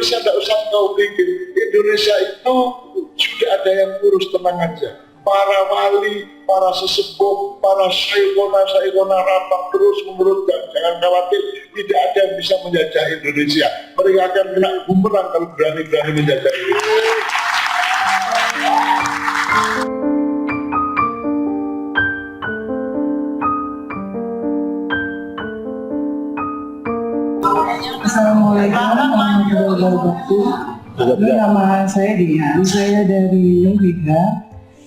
Indonesia tidak usah kau pikir. Indonesia itu sudah ada yang ngurus, tenang aja. Para wali, para sesepuh, para syekhona rapat terus menurut, jangan khawatir, tidak ada yang bisa menjajah Indonesia. Mereka akan kena bumerang kalau berani-berani menjajah Indonesia. Assalamualaikum warahmatullahi wabarakatuh. Nama saya Dian, saya dari Nubika.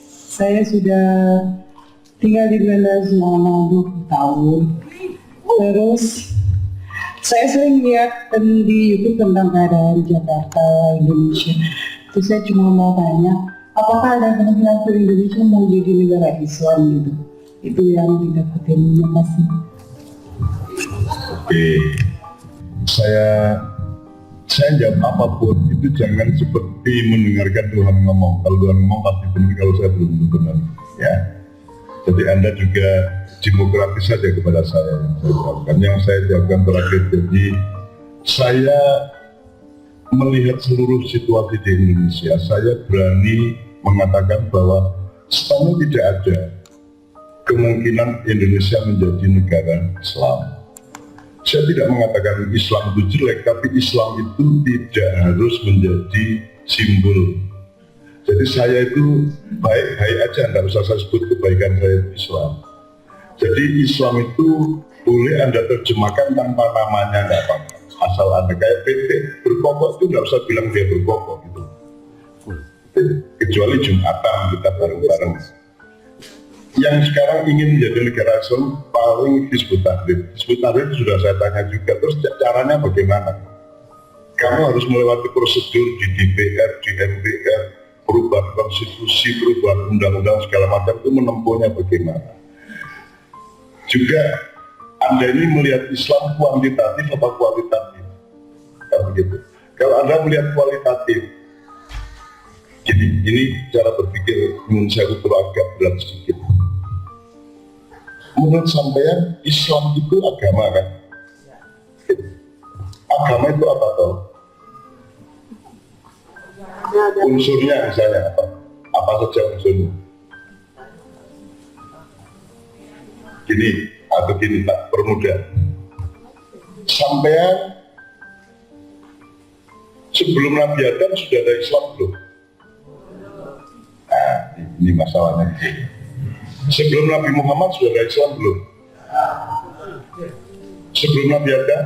Saya sudah tinggal di Belanda selama 20 tahun. Terus saya sering lihat di YouTube tentang keadaan Jakarta, Indonesia. Terus saya cuma mau tanya, apakah ada kemungkinan untuk Indonesia mau jadi negara Islam gitu? Itu yang ditakutin. Terima kasih. Oke. Saya jawab apapun itu jangan seperti mendengarkan Tuhan ngomong. Kalau Tuhan ngomong pasti benar, kalau saya belum benar, ya. Jadi Anda juga demokratis saja kepada saya yang saya jawabkan. Yang saya jawabkan terakhir, jadi saya melihat seluruh situasi di Indonesia, saya berani mengatakan bahwa sebenarnya tidak ada kemungkinan Indonesia menjadi negara Islam. Saya tidak mengatakan Islam itu jelek, tapi Islam itu tidak harus menjadi simbol. Jadi saya itu baik-baik aja, tidak usah saya sebut kebaikan saya itu Islam. Jadi Islam itu boleh Anda terjemahkan tanpa namanya, nggak apa-apa. Asal Anda kayak PT berkokok itu nggak usah bilang dia berkokok gitu. Kecuali Jumatan kita bareng-bareng. Yang sekarang ingin menjadi negara Islam paling Hizbut Tahrir. Hizbut Tahrir sudah saya tanya juga, terus caranya bagaimana? Kamu harus melewati prosedur di DPR, di MPR, perubahan konstitusi, perubahan undang-undang segala macam, itu menempuhnya bagaimana? Juga Anda ini melihat Islam kuantitatif atau kualitatif? Kalau begitu. Kalau Anda melihat kualitatif, jadi ini cara berpikir menurut saya itu agak berat sedikit. Menurut sampean Islam itu agama kan? Agama itu apa toh? Unsurnya misalnya apa? Apa saja unsurnya? Gini atau gini, tak permudah. Sampean sebelum Nabi Adam sudah ada Islam belum? Nah, ini masalahnya. Sebelum Nabi Muhammad sudah ada Islam belum? Sebelum Nabi Adam?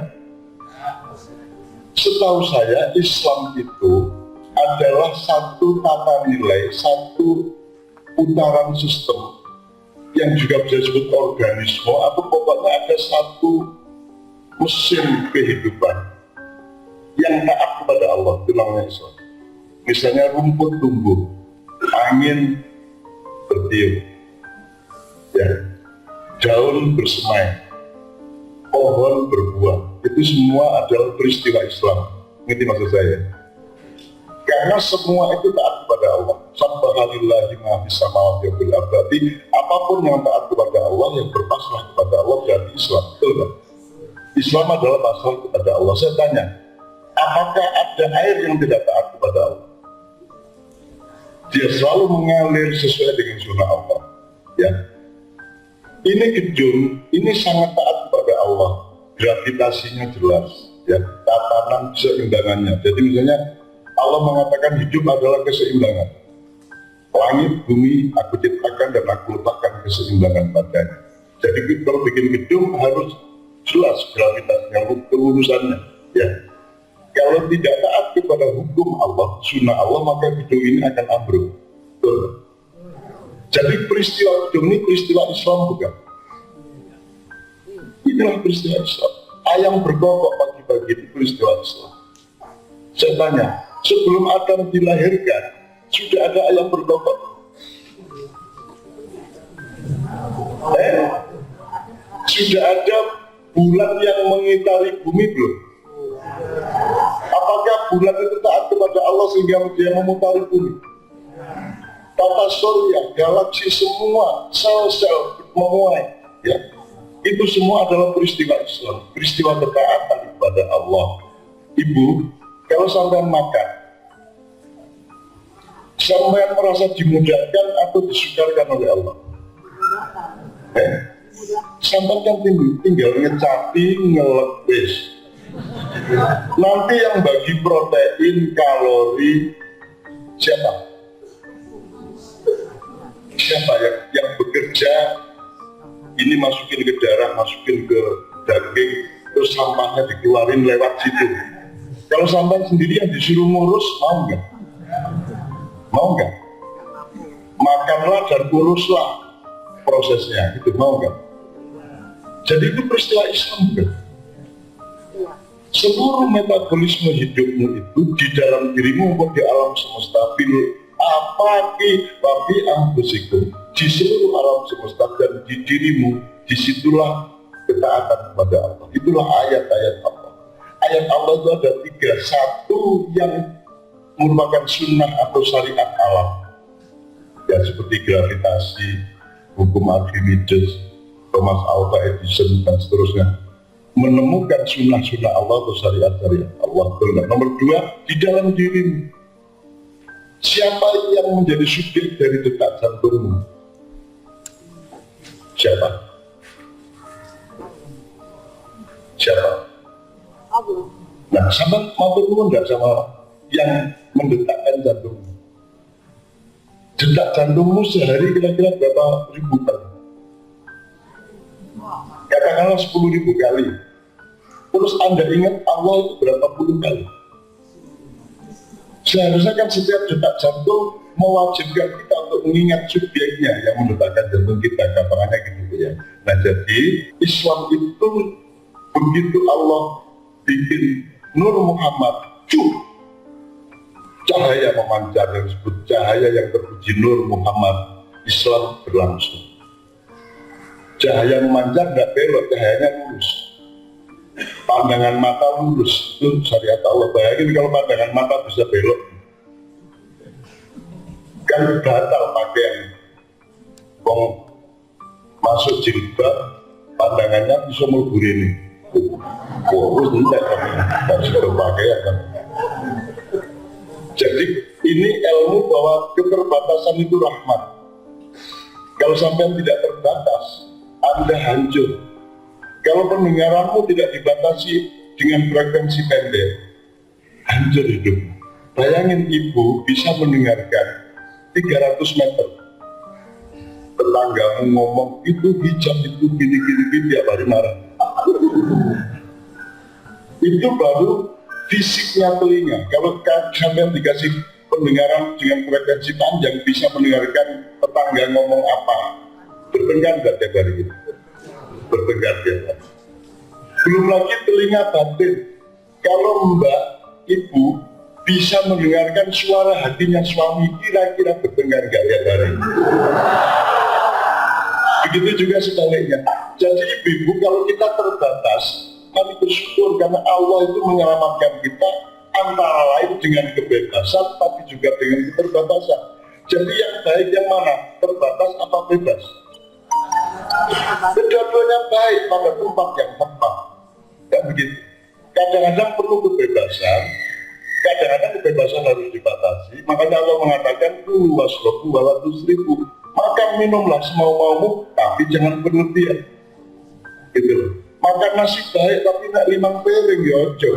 Setahu saya Islam itu adalah satu tata nilai, satu putaran sistem yang juga bisa disebut organisme, atau pokoknya ada satu mesin kehidupan yang taat kepada Allah, itu namanya Islam. Misalnya rumput tumbuh, angin bertiup, ya, daun bersemai, pohon berbuah, itu semua adalah peristiwa Islam. Ngerti maksud saya? Karena semua itu taat kepada Allah. Subhanallahi ma fis samawati wa fil ardi. Berarti apapun yang taat kepada Allah, yang berpasrah kepada Allah, berarti Islam. Betul kan? Islam adalah pasrah kepada Allah. Saya tanya, apakah ada air yang tidak taat kepada Allah? Dia selalu mengalir sesuai dengan sunnah Allah, ya. Ini gedung, ini sangat taat kepada Allah, gravitasinya jelas, ya, tatanan keseimbangannya. Jadi misalnya Allah mengatakan hidup adalah keseimbangan. Langit, bumi, aku ciptakan dan aku letakkan keseimbangan padanya. Jadi kalau bikin gedung harus jelas gravitasinya, kelurusannya, ya. Kalau tidak taat kepada hukum Allah, sunnah Allah, maka gedung ini akan ambruk. Betul. Jadi peristiwa gedung ini peristiwa Islam bukan? Inilah peristiwa Islam. Ayam berkokok pagi-pagi itu peristiwa Islam. Saya tanya, sebelum Adam dilahirkan, sudah ada ayam berkokok? Sudah ada bulan yang mengitari bumi belum? Apakah bulan itu taat kepada Allah sehingga dia memutari bumi? Tata surya, galaksi semua, sel-sel memuai, ya, itu semua adalah peristiwa Islam, peristiwa ketaatan kepada Allah. Ibu, Kalau sampean makan, sampean merasa dimudahkan atau disukarkan oleh Allah? Sampean kan tinggal ngecapi, ngelebis. Nanti yang bagi protein, kalori, siapa? Siapa yang bekerja? Ini masukin ke darah, masukin ke daging, terus sampahnya dikeluarin lewat situ. Kalau sampean sendiri yang disuruh ngurus, mau nggak? Mau nggak? Makanlah dan uruslah prosesnya, itu mau nggak? Jadi itu peristiwa Islam kan? Seluruh metabolisme hidupmu itu di dalam dirimu maupun di alam semesta bil ambusikum, di seluruh alam semesta dan di dirimu, disitulah ketaatan kepada Allah. Itulah ayat-ayat Allah. Ayat Allah itu ada 3. Satu yang merupakan sunnah atau syariat alam, ya seperti gravitasi, hukum Archimedes, Thomas Alva Edison dan seterusnya, menemukan sunnah-sunnah Allah atau syariat-syariat Allah. Nomor 2, di dalam dirimu, siapa yang menjadi subjek dari detak jantungmu? Siapa? Nah, sama mau bertemu enggak sama yang mendetakkan jantungmu? Detak jantungmu sehari kira-kira berapa ribu kali? Katakanlah 10.000 kali. Terus Anda ingat Allah itu berapa puluh kali? Seharusnya kan setiap detak jantung mewajibkan kita untuk mengingat subjeknya yang mendetakkan jantung kita, gampangannya gitu ya. Nah, jadi Islam itu begitu Allah bikin Nur Muhammad, cahaya memancar yang disebut cahaya yang terpuji Nur Muhammad, Islam berlangsung. Cahaya memancar nggak belok, cahayanya lurus. Pandangan mata lurus, itu syariat Allah. Bayangin kalau pandangan mata bisa belok, kan batal pakaian. Masuk jilbab, pandangannya bisa melebur ini. Terus enggak bisa pakaian kan. Jadi ini ilmu bahwa keterbatasan itu rahmat. Kalau sampai tidak terbatas, Anda hancur. Kalau pendengaranmu tidak dibatasi dengan frekuensi pendek, hancur hidup. Bayangin ibu bisa mendengarkan 300 meter. Tetanggamu ngomong, itu hijab, itu gini-gini, tiap hari marah. Itu baru fisiknya telinga. Kalau sampai dikasih pendengaran dengan frekuensi panjang, bisa mendengarkan tetangga ngomong apa. Bertengkar nggak tiap hari gitu? Bertengkar tiap hari. Belum lagi telinga batin. Kalau mbak, ibu bisa mendengarkan suara hatinya suami, kira-kira bertengkar nggak tiap hari? Begitu juga sebaliknya. Jadi ibu, kalau kita terbatas, kami bersyukur karena Allah itu menyelamatkan kita antara lain dengan kebebasan, tapi juga dengan keterbatasan. Jadi yang baik yang mana? Terbatas apa bebas? Kedua-duanya baik pada tempat yang tepat. Dan begitu. Kadang-kadang perlu kebebasan, kadang-kadang kebebasan harus dibatasi. Makanya Allah mengatakan, wasrobu wala tusrifu. Makan minumlah semau-maumu, tapi jangan berlebihan. Gitu loh. Makan nasi baik tapi nak 5 piring ya ojo.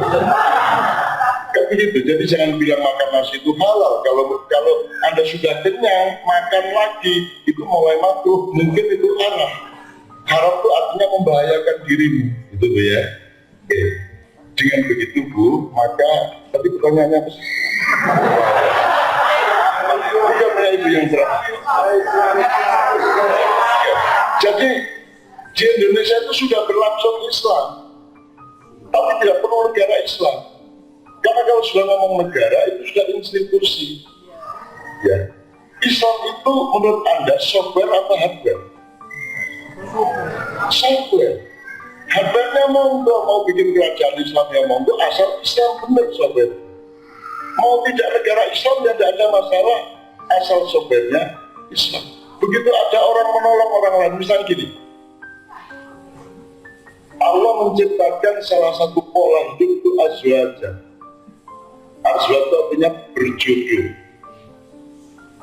Kayak begitu. Jadi jangan bilang makan nasi itu halal. Kalau Anda sudah kenyang, makan lagi itu mulai makruh. Mungkin itu haram. Haram itu artinya membahayakan dirimu. Itu Bu ya. Oke. Dengan begitu Bu, maka tadi pertanyaannya apa sih? Ibu yang jadi di Indonesia itu sudah berlangsung Islam, tapi tidak perlu negara Islam. Karena kalau sudah ngomong negara itu sudah institusi. Ya, Islam itu menurut Anda software atau hardware? Software. Hardware-nya mau bikin kerajaan Islam yang monggo, asal Islam benar software. Mau tidak negara Islam ya tidak ada masalah, asal software-nya Islam. Begitu ada orang menolong orang lain, misalnya gini, Allah menciptakan salah satu pola hidup itu azwaja. Azwaj itu artinya berjodoh.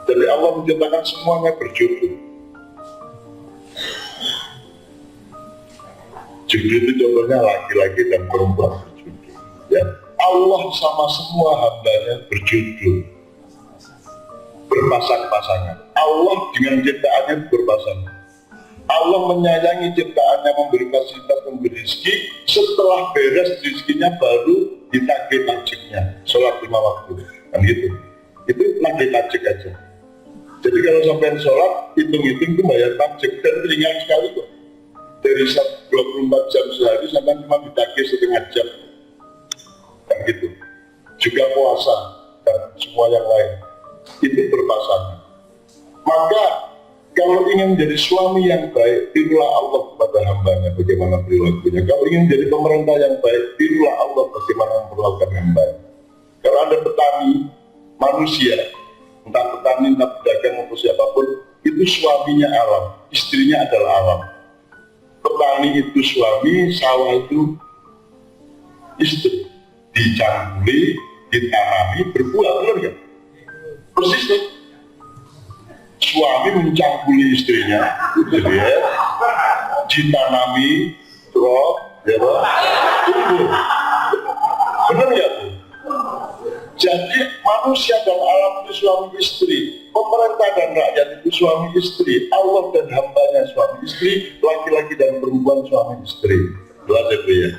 Jadi Allah menciptakan semuanya berjodoh. Jodoh itu contohnya laki-laki dan perempuan berjodoh. Ya, Allah sama semua hambanya berjodoh, berpasang-pasangan. Allah dengan ciptaannya berpasangan. Allah menyayangi ciptaannya, memberi fasilitas, memberi rezeki. Setelah beres rezekinya baru ditagih pajaknya, sholat 5 waktu, kan gitu. Itu nagih pajak aja. Jadi kalau sampai sholat, hitung-hitung itu bayar pajak, dan ringan sekali kok. Dari 24 jam sehari sampai cuma ditagih setengah jam, kan gitu. Juga puasa dan semua yang lain itu berpasangan. Maka kalau ingin menjadi suami yang baik, tirulah Allah kepada hambanya bagaimana perilakunya. Kalau ingin jadi pemerintah yang baik, tirulah Allah bagaimana memperlakukan hambanya. Kalau Anda petani, manusia, entah petani, entah pedagang, maupun siapapun, itu suaminya alam, istrinya adalah alam. Petani itu suami, sawah itu istri. Dicampuri, ditanami, berbuah, benar nggak? Persis tuh. Suami mencangkuli istrinya, gitu ya, ditanami, terus, ya tumbuh. Benar ya tuh? Jadi manusia dan alam itu suami istri, pemerintah dan rakyat itu suami istri, Allah dan hambanya suami istri, laki-laki dan perempuan suami istri. Jelas itu ya.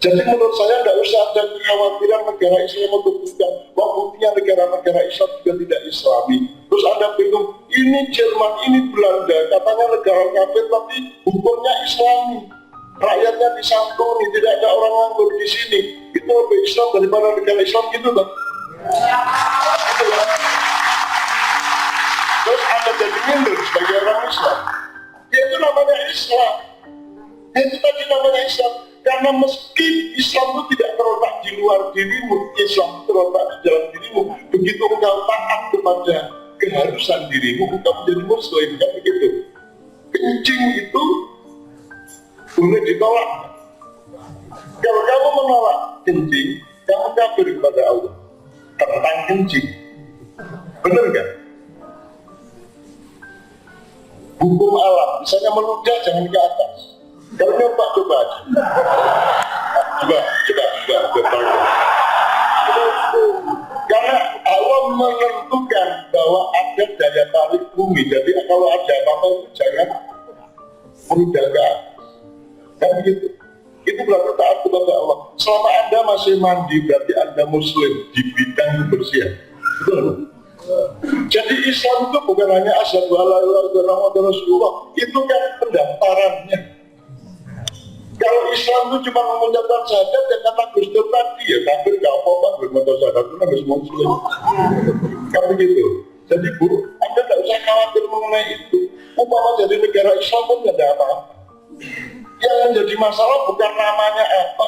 Jadi menurut saya tidak usah ada kekhawatiran negara Islam untuk bukan. Buktinya negara-negara Islam juga tidak Islami. Terus Anda bingung, ini Jerman, ini Belanda, katanya negara kafir tapi hukumnya Islami. Rakyatnya disantuni, tidak ada orang nganggur di sini. Itu lebih Islam daripada negara Islam gitu kan? Gitu kan? Terus Anda jadi minder sebagai orang Islam. Ya itu namanya Islam. Ya itu tadi namanya Islam. Karena meski Islam itu tidak terletak di luar dirimu, Islam terletak di dalam dirimu. Begitu engkau taat kepada keharusan dirimu, engkau menjadi muslim, kan begitu. Kencing itu boleh ditolak. Kalau kamu menolak kencing, kamu kafir kepada Allah tentang kencing. Benar kan? Hukum alam, misalnya meludah jangan ke atas. Kalau nyoba coba aja. Coba. Karena Allah menentukan bahwa ada daya tarik bumi. Jadi kalau ada apa-apa jangan meludah ke atas. Kan begitu. Itu berarti taat kepada Allah. Selama Anda masih mandi, berarti Anda muslim di bidang kebersihan. Betul. Jadi Islam itu bukan hanya asyhadu alla ilaha illallah Muhammadur Rasulullah. Itu kan pendaftarannya. Kalau Islam itu cuma mengucapkan syahadat dan kata Gus Dur tadi ya kafir gak apa-apa bermata syahadat itu harus muslim. Kan begitu. Jadi Bu, Anda tidak usah khawatir mengenai itu. Umpama jadi negara Islam pun tidak ada apa-apa. Yang menjadi masalah bukan namanya apa,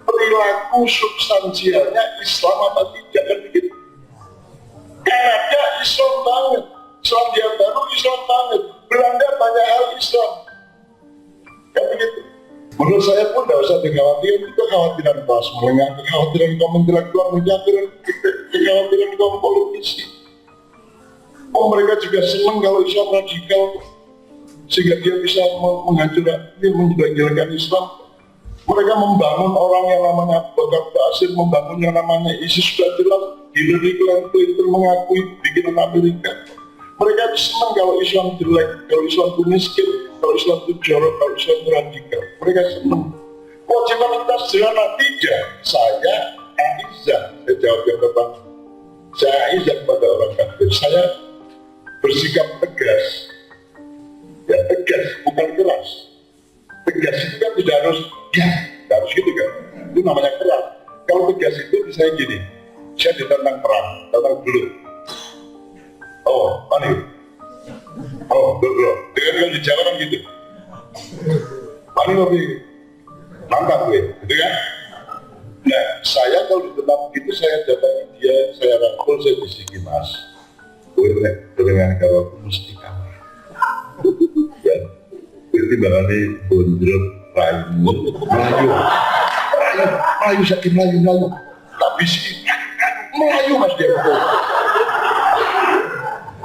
perilaku substansialnya Islam apa tidak, kan begitu. Kanada Islam banget, Selandia Baru Islam banget, Belanda banyak hal Islam. Kan begitu. Menurut saya pun tidak usah dikhawatirkan, itu kekhawatiran kelas menengah, kekhawatiran kaum intelektual, kekhawatiran kaum politisi. Oh mereka juga senang kalau Islam radikal, sehingga dia bisa menjelek-jelekan Islam. Mereka membangun orang yang namanya Bakar Basir, membangun yang namanya ISIS, sudah jelas. Hillary Clinton mengakui bikinan Amerika. Mereka senang kalau Islam jelek, kalau Islam itu miskin, kalau Islam itu jorok, kalau Islam itu radikal. Mereka senang. Kewajiban kita sederhana tidak. Saya aizah, saya jawab yang pertama. Saya aizah kepada orang kafir. Saya bersikap tegas. Ya tegas, bukan keras. Tegas itu kan tidak harus, ya, tidak harus gitu kan. Itu namanya keras. Kalau tegas itu misalnya gini, saya ditentang perang, tentang dulu. Oh, mana itu? Oh, dulu. Dengan kalau di Jawa kan gitu. Mana lebih nangkap gue, gitu kan? Nah, saya kalau ditentang begitu, saya datangi dia, saya rangkul, saya bisikin mas. Gue dengan kalau mesti kamu. Ya, pertimbangannya bonjol, rayu, sakit Melayu. Tapi bisi Melayu Mas Dewo.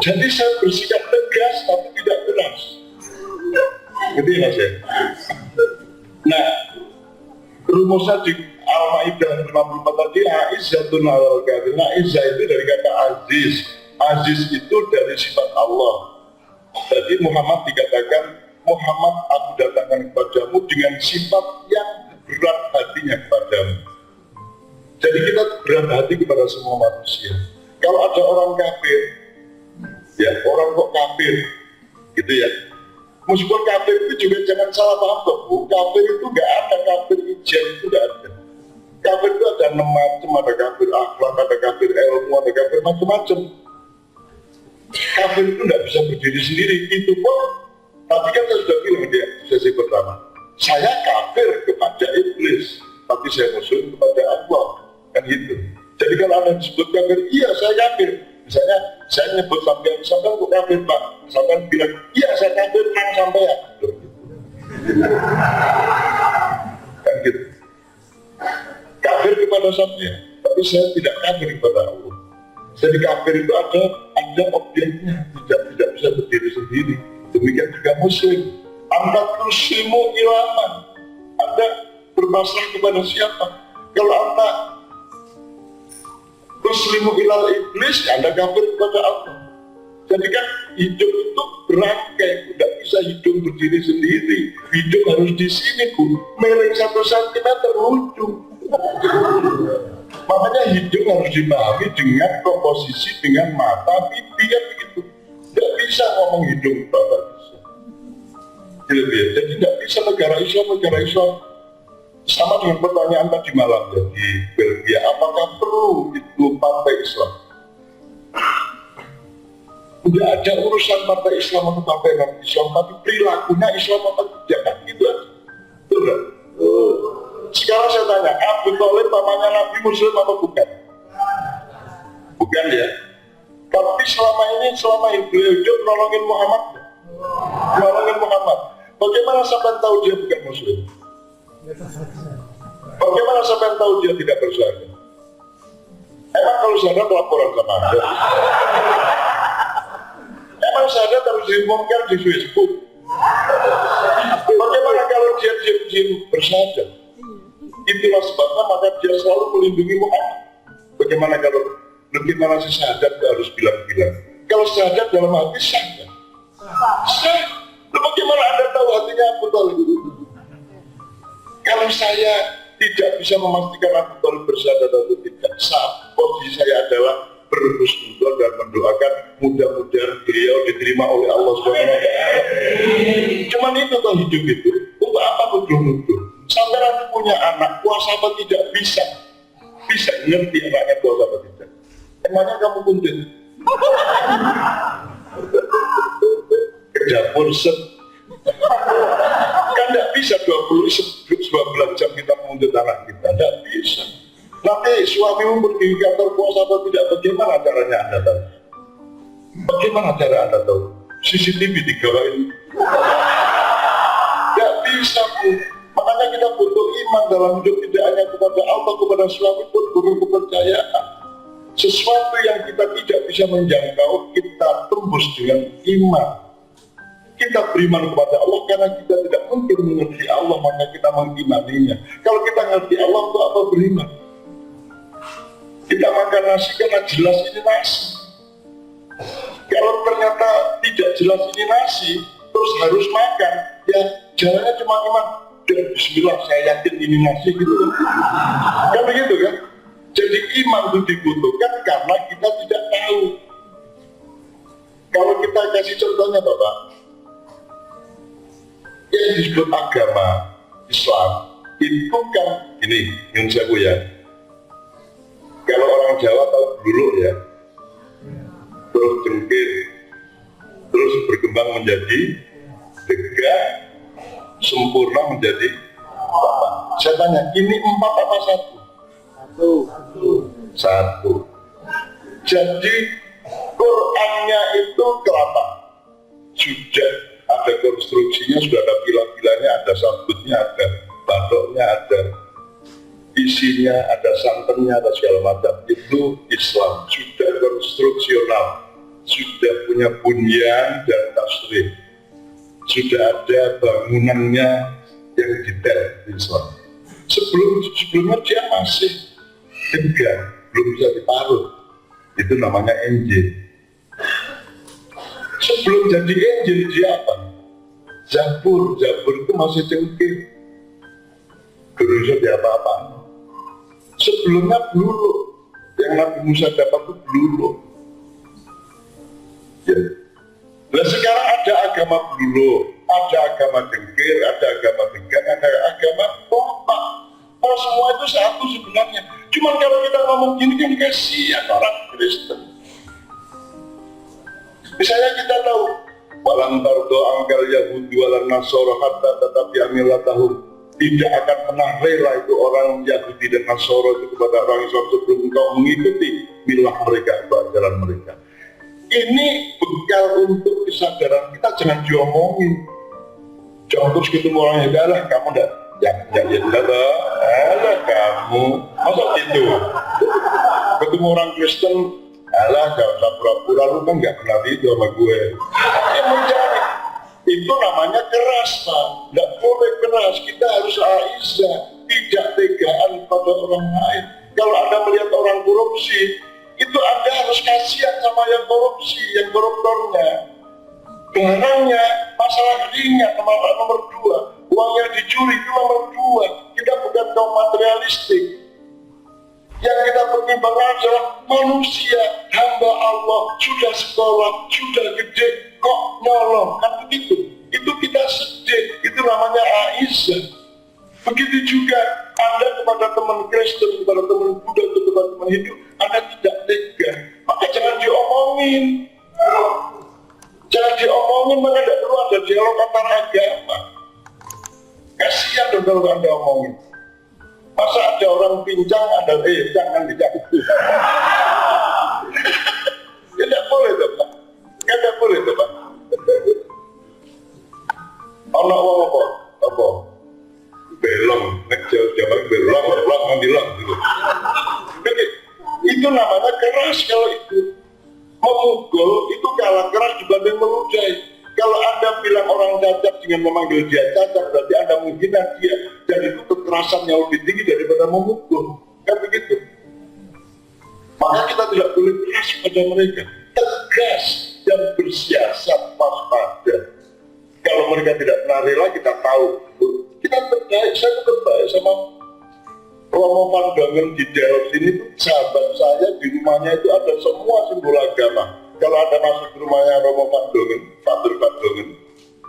Jadi saya bersikap tegas tapi tidak keras. Gitu ya Mas ya. Nah, rumusnya di Al-Maidah 54 tadi, Aizzatun alal kafirin. Aizzah itu dari kata aziz. Aziz itu dari sifat Allah. Jadi Muhammad dikatakan, Muhammad aku datangkan kepadamu dengan sifat yang berat hatinya kepadamu. Jadi kita berat hati kepada semua manusia. Kalau ada orang kafir, ya orang kok kafir, gitu ya. Meskipun kafir itu juga jangan salah paham kok, Bu. Kafir itu nggak ada kafir ijen, itu nggak ada. Kafir itu ada 6 macam, ada kafir akhlak, ada kafir ilmu, ada kafir macam-macam. Kafir itu nggak bisa berdiri sendiri, itu pun. Tapi kan saya sudah bilang dia sesi pertama, saya kafir kepada iblis, tapi saya muslim kepada Allah, kan gitu. Jadi kalau Anda disebut kafir, iya saya kafir. Misalnya saya nyebut sampean kok kafir Pak, sampean bilang iya saya kafir nang sampean, kan gitu. Kafir kepada sampean, tapi saya tidak kafir kepada Allah. Jadi kafir itu ada objeknya, tidak bisa berdiri sendiri. Demikian juga muslim. Anda tuslimu ilaman, Anda berpasrah kepada siapa? Kalau Anda tuslimu ilal iblis, Anda kafir kepada Allah. Jadi kan hidup itu berangkai, tidak bisa hidup berdiri sendiri. Hidup harus di sini, Bu. Miring 1 cm ujung. Makanya hidup harus dipahami dengan komposisi, dengan mata, pipi, ya begitu. Tidak bisa ngomong hidup, Bapak bisa. Jadi tidak bisa negara Islam sama dengan pertanyaan tadi malam ya, di Belgia, apakah perlu itu partai Islam? Tidak ada urusan partai Islam atau partai non-Islam, tapi perilakunya Islam atau tidak, kan gitu aja. Betul kan? Sekarang saya tanya, Abu Thalib pamannya Nabi Muslim atau bukan? Bukan ya. Tapi selama beliau hidup nolongin Muhammad. Bagaimana sampai tahu dia bukan Muslim? Bagaimana sampai tahu dia tidak bersahadat? Emang kalau syahadat laporan sama Anda? Emang syahadat harus diumumkan di Facebook? Bagaimana kalau dia diam-diam bersahadat? Itulah sebabnya maka dia selalu melindungi Muhammad. Bagaimana si syahadat harus bilang-bilang? Kalau syahadat dalam hati syahadat. Bagaimana Anda tahu hatinya Abu Thalib? Kalau saya tidak bisa memastikan Abu Thalib bersyahadat atau tidak, posisi saya adalah berhusnuzon dan mendoakan mudah-mudahan beliau diterima oleh Allah SWT. Cuman itu toh hidup itu, untuk apa nuduh-nuduh? Sampai nanti punya anak, puasa apa tidak bisa ngerti anaknya puasa apa tidak. Emangnya kamu kuntin? Ke dapur kan tidak bisa 12 jam kita menuntut anak kita, tidak bisa. Nanti suamimu pergi ke kantor puasa atau tidak, bagaimana caranya Anda tahu? Bagaimana cara Anda tahu? CCTV digawain? Tidak bisa, Bu. Makanya kita butuh iman dalam hidup, tidak hanya kepada Allah, kepada suami pun butuh kepercayaan. Sesuatu yang kita tidak bisa menjangkau, kita tembus dengan iman. Kita beriman kepada Allah karena kita tidak mungkin mengerti Allah, maka kita mengimaninya. Kalau kita mengerti Allah, untuk apa beriman? Kita makan nasi karena jelas ini nasi. Kalau ternyata tidak jelas ini nasi, terus harus makan, ya jalannya cuma iman. Dan bismillah, saya yakin ini nasi gitu kan begitu kan? Jadi iman itu dibutuhkan karena kita tidak tahu. Kalau kita kasih contohnya Bapak, yang disebut agama Islam itu kan ini yang saya ya. Kalau orang Jawa tahu dulu ya, terus jengkir, terus berkembang menjadi tegak, sempurna menjadi Bapak. Saya tanya, ini 4 apa 1? Satu. Jadi Qurannya itu kelapa, sudah ada konstruksinya, sudah ada pilah-pilahnya, ada sabutnya, ada batoknya, ada isi isinya, ada santannya, ada segala macam. Itu Islam, sudah konstruksional, sudah punya bunyan dan tasrih, sudah ada bangunannya yang detail di Islam. Sebelumnya dia masih tegang, belum bisa diparut. Itu namanya Injil. Sebelum jadi Injil dia apa? Zabur itu masih cengkeh, belum bisa diapa-apa. Sebelumnya belulu, yang Nabi Musa dapat itu belulu. Ya. Nah sekarang ada agama belulu, ada agama cengkir, ada agama tegang, ada agama kompak. Kalau semua itu satu sebenarnya. Cuman kalau kita ngomong gini kan kasihan orang Kristen. Misalnya kita tahu walang tardo angkal Yahudi walang Nasoro hatta tetapi amilatahum, tidak akan pernah rela itu orang Yahudi dan Nasoro itu kepada orang Islam sebelum engkau mengikuti milah mereka atau ajaran mereka. Ini bekal untuk kesadaran kita, jangan diomongin. Jangan terus ketemu orang yang adalah kamu enggak alah kamu masa gitu. Ketemu orang Kristen, alah gak usah pura-pura, lu kan gak kenal itu sama gue. Ya mencari, itu namanya keras Pak, gak boleh keras, kita harus aisyah, tidak tegaan pada orang lain. Kalau Anda melihat orang korupsi, itu Anda harus kasihan sama yang korupsi, yang koruptornya. Barangnya masalah ringan, nomor 2, uangnya dicuri itu nomor 2. Kita bukan kaum materialistik. Yang kita pertimbangkan adalah manusia, hamba Allah, sudah sekolah, sudah gede, kok nyolong, kan begitu. Itu kita sedih, itu namanya Aisyah. Begitu juga Anda kepada teman Kristen, kepada teman Buddha, kepada teman Hindu, Anda tidak tega, maka jangan diomongin. Jangan diomongin, maka tidak perlu ada dialog antar agama. Kasihan dong kalau Anda omongin. Masa ada orang pincang, ada jangan dicabut. Tidak boleh tuh Pak. Tidak boleh tuh Pak. Anak wong apa? Belong, nek jauh-jauh belong ngandilang gitu. Itu namanya keras kalau itu. Memukul itu kalah keras dibanding meludahi. Kalau Anda bilang orang cacat dengan memanggil dia cacat, berarti Anda menghina dia, dan itu kekerasan yang lebih tinggi daripada memukul. Kan begitu? Maka kita tidak boleh keras pada mereka, tegas dan bersiasat waspada. Kalau mereka tidak pernah rela, kita tahu. Kita terbaik, saya terbaik sama Romo Pandangan di Delft ini, sahabat saya di rumahnya itu ada semua simbol agama. Kalau ada masuk ke rumahnya Romo Pandangan, Fatur Pandangan,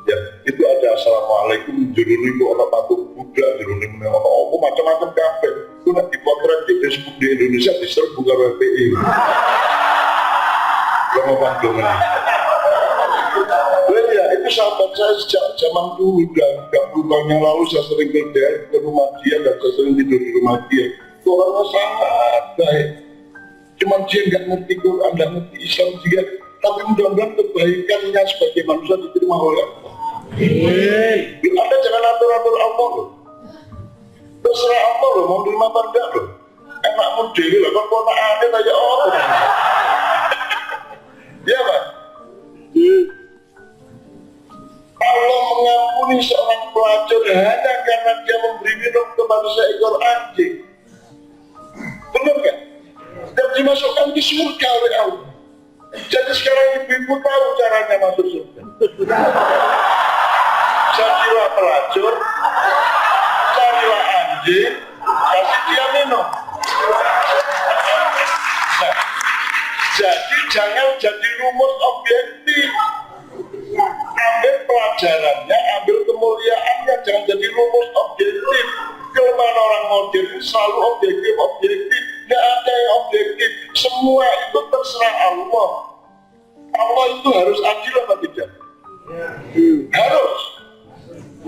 ya itu ada Assalamualaikum, juruni orang patung Buddha, juruni orang macam-macam kafe. Itu nak dipotret di Facebook di Indonesia diserbu ke WPI. Romo Pandangan. Ya itu sahabat saya sejak zaman dulu, dan 30 tahun yang lalu saya sering ke rumah dia dan saya sering tidur di rumah dia. Itu orangnya sangat baik. Cuman dia nggak ngerti Quran, nggak ngerti Islam juga. Tapi mudah-mudahan kebaikannya sebagai manusia diterima oleh Allah. Anda jangan atur-atur Allah loh. Terserah Allah loh, mau terima apa enggak loh. Enakmu dewi loh, kan kota aneh aja Allah. Iya Pak? Allah mengampuni seorang pelacur hanya karena dia memberi minum kepada seekor anjing. Benar gak? Dan dimasukkan ke surga oleh Allah. Jadi sekarang ibu-ibu tahu caranya masuk surga. Jadilah pelacur, carilah anjing, kasih dia minum. Nah, jadi jangan jadi rumus objektif. Ambil pelajarannya, ambil kemuliaannya, jangan jadi rumus objektif. Kelemahan orang modern selalu objektif, nggak ada yang objektif. Semua itu terserah Allah. Allah itu harus adil apa tidak? Harus.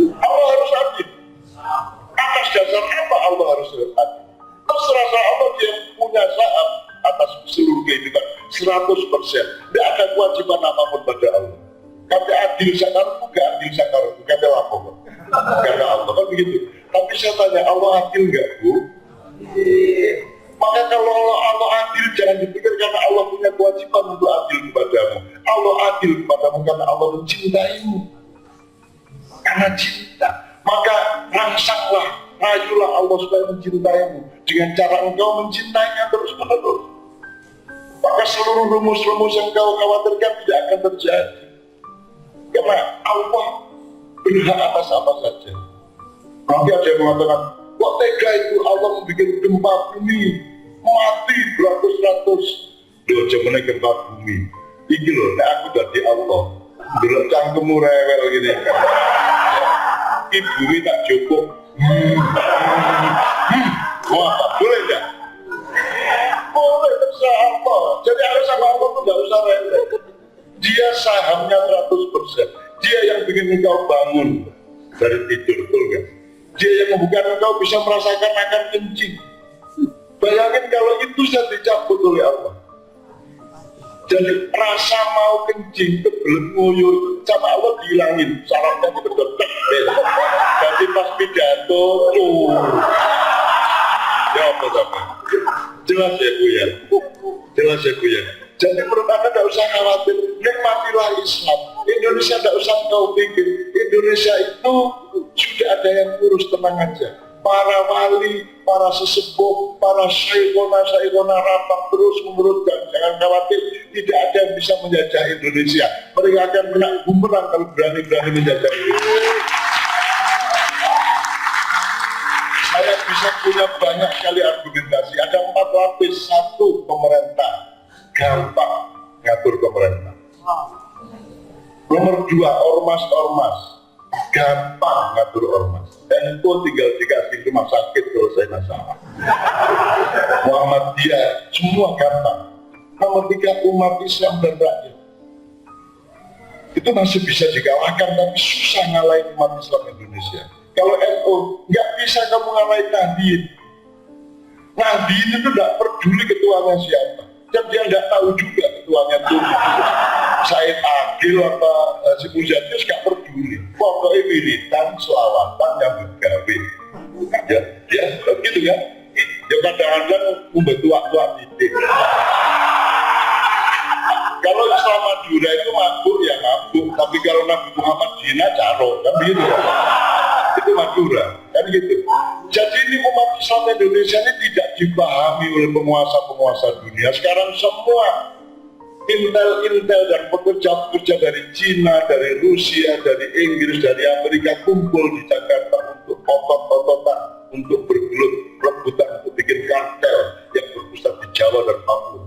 Allah harus adil. Atas dasar apa Allah harus adil? Terserah Allah, dia punya saham atas seluruh kehidupan 100%. Tidak ada kewajiban apapun pada Allah. Kata adil sakar, bukan adil sakar, kata lapor, kata Allah kan begitu. Tapi saya tanya, Allah adil nggak Bu? Maka kalau Allah adil, jangan dipikir karena Allah punya kewajiban untuk adil kepadamu. Allah adil kepadamu karena Allah mencintaimu. Karena cinta, maka rangsanglah, rayulah Allah supaya mencintaimu dengan cara engkau mencintainya terus-menerus. Maka seluruh rumus-rumus yang kau khawatirkan tidak akan terjadi. Karena Allah berhak atas apa saja. Nanti ada yang mengatakan, kok tega itu Allah membuat gempa bumi, mati beratus-ratus. Loh, jamannya gempa bumi. Iki loh, nah aku dari Allah. Dulu cangkemmu rewel gini. Ini bumi tak cukup. Mau apa? Boleh enggak? Boleh, terserah Allah. Jadi harus sama Allah tuh gak usah rewel. Dia sahamnya 100%. Dia yang bikin engkau bangun dari tidur, betul gak? Dia yang membuka engkau bisa merasakan akan kencing. Bayangin kalau itu sudah dicabut oleh Allah. Jadi rasa mau kencing, kebelet nguyuh sama Allah dihilangin, syaratnya dibetul-betul. Jadi pas pidato, ya apa-apa. Jelas ya Bu ya? Jelas ya Bu ya? Jadi menurut Anda tidak usah khawatir, nikmatilah Islam. Indonesia tidak usah kau pikir, Indonesia itu sudah ada yang urus, tenang aja. Para wali, para sesepuh, para syaikona rapat terus menurut, dan jangan khawatir, tidak ada yang bisa menjajah Indonesia. Mereka akan kena bumerang kalau berani-berani menjajah Indonesia. Saya bisa punya banyak sekali argumentasi. Ada 4 lapis. 1, pemerintah gampang ngatur pemerintah. Nomor 2, ormas-ormas gampang ngatur ormas. NU tinggal dikasih rumah sakit selesai masalah. Muhammadiyah semua gampang. Nomor 3, umat Islam dan rakyat. Itu masih bisa dikalahkan, tapi susah ngalahin umat Islam Indonesia. Kalau NU nggak bisa kamu ngalahin Nahdien. Nahdien itu nggak peduli ketuanya siapa. Dan dia nggak tahu juga ketuanya itu Said Agil apa si Muzatius, nggak peduli. Pokoknya militan selawatan yang bergawe. Ya, gitu ya. Ya kadang-kadang umbet tua-tua titik. Kalau Islam Madura itu mabuk ya mabuk, tapi kalau Nabi Muhammad Dina caro, kan gitu ya. Itu Madura, kan gitu. Jadi ini umat Islam Indonesia ini tidak dipahami oleh penguasa-penguasa dunia. Sekarang semua intel-intel dan pekerja-pekerja dari Cina, dari Rusia, dari Inggris, dari Amerika kumpul di Jakarta untuk otot-ototan, untuk bergelut, rebutan, untuk bikin kartel yang berpusat di Jawa dan Papua.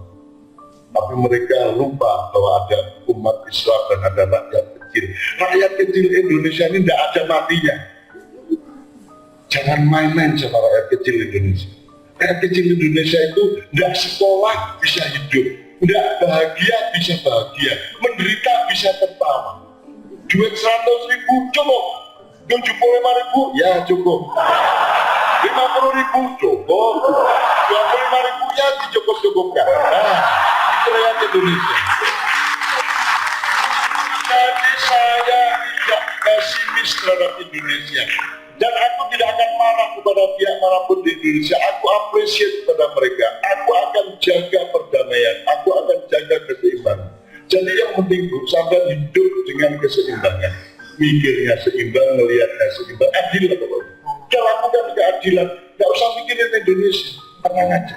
Tapi mereka lupa bahwa ada umat Islam dan ada rakyat kecil. Rakyat kecil Indonesia ini tidak ada matinya. Jangan main-main sama rakyat kecil Indonesia. Rakyat kecil Indonesia itu tidak sekolah bisa hidup, tidak bahagia bisa bahagia, menderita bisa tertawa. Duit 100.000 cukup, 75.000 ya cukup, 50.000 cukup, 25.000 ya dicukup-cukupkan. Nah, itu rakyat Indonesia. Jadi saya tidak pesimis terhadap Indonesia. Dan aku tidak akan marah kepada pihak manapun di Indonesia. Aku apresiasi kepada mereka. Aku akan jaga perdamaian. Aku akan jaga keseimbangan. Jadi yang penting Bu, sampai hidup dengan keseimbangan. Mikirnya seimbang, melihatnya seimbang. Adil lah pokoknya. Kita lakukan keadilan. Tidak usah mikirin Indonesia. Tenang aja.